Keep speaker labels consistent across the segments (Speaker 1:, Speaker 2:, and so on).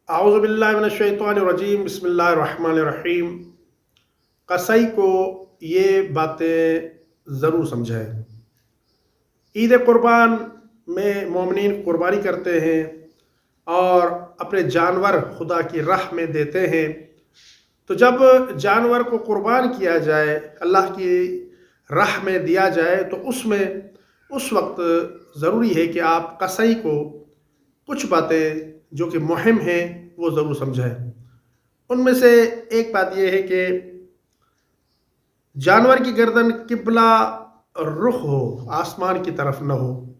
Speaker 1: اعوذ باللہ من الشیطان الرجیم، بسم اللہ الرحمن الرحیم۔ قصائی کو یہ باتیں ضرور سمجھائیں۔ عید قربان میں مومنین قربانی کرتے ہیں اور اپنے جانور خدا کی راہ میں دیتے ہیں۔ تو جب جانور کو قربان کیا جائے، اللہ کی راہ میں دیا جائے، تو اس وقت ضروری ہے کہ آپ قصائی کو کچھ باتیں جو کہ مہم ہیں وہ ضرور سمجھائیں۔ ان میں سے ایک بات یہ ہے کہ جانور کی گردن قبلہ رخ ہو، آسمان کی طرف نہ ہو۔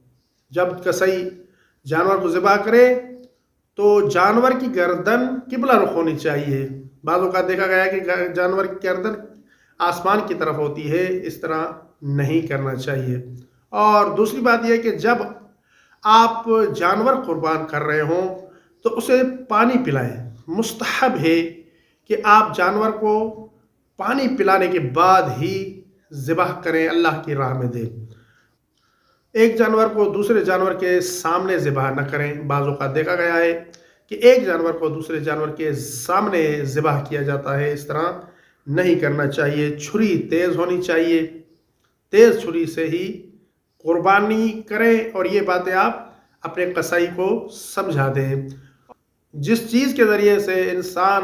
Speaker 1: جب قصائی جانور کو ذبح کرے تو جانور کی گردن قبلہ رخ ہونی چاہیے۔ بعض اوقات دیکھا گیا ہے کہ جانور کی گردن آسمان کی طرف ہوتی ہے، اس طرح نہیں کرنا چاہیے۔ اور دوسری بات یہ ہے کہ جب آپ جانور قربان کر رہے ہوں تو اسے پانی پلائیں۔ مستحب ہے کہ آپ جانور کو پانی پلانے کے بعد ہی ذبح کریں، اللہ کی راہ میں دیں۔ ایک جانور کو دوسرے جانور کے سامنے ذبح نہ کریں۔ بعض اوقات دیکھا گیا ہے کہ ایک جانور کو دوسرے جانور کے سامنے ذبح کیا جاتا ہے، اس طرح نہیں کرنا چاہیے۔ چھری تیز ہونی چاہیے، تیز چھری سے ہی قربانی کریں، اور یہ باتیں آپ اپنے قصائی کو سمجھا دیں۔ جس چیز کے ذریعے سے انسان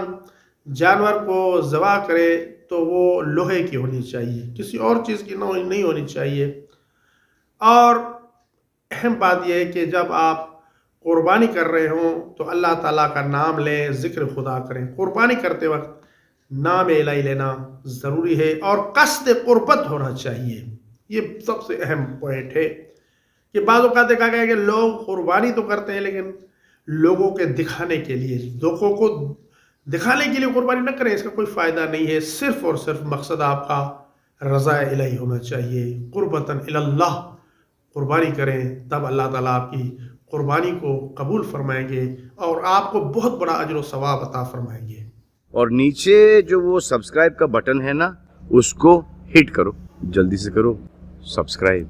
Speaker 1: جانور کو ذبح کرے تو وہ لوہے کی ہونی چاہیے، کسی اور چیز کی نہیں ہونی چاہیے۔ اور اہم بات یہ ہے کہ جب آپ قربانی کر رہے ہوں تو اللہ تعالیٰ کا نام لیں، ذکر خدا کریں۔ قربانی کرتے وقت نام الہی لینا ضروری ہے، اور قصد قربت ہونا چاہیے۔ یہ سب سے اہم پوائنٹ ہے کہ بعض اوقات دیکھا گیا کہ لوگ قربانی تو کرتے ہیں لیکن لوگوں کے دکھانے کے لیے، لوگوں کو دکھانے کے لیے قربانی نہ کریں، اس کا کوئی فائدہ نہیں ہے۔ صرف اور صرف مقصد آپ کا رضا الہی ہونا چاہیے۔ قربتاً اللہ قربانی کریں، تب اللہ تعالیٰ آپ کی قربانی کو قبول فرمائیں گے اور آپ کو بہت بڑا اجر و ثواب عطا فرمائیں گے۔
Speaker 2: اور نیچے جو وہ سبسکرائب کا بٹن ہے نا، اس کو ہٹ کرو، جلدی سے کرو سبسکرائب۔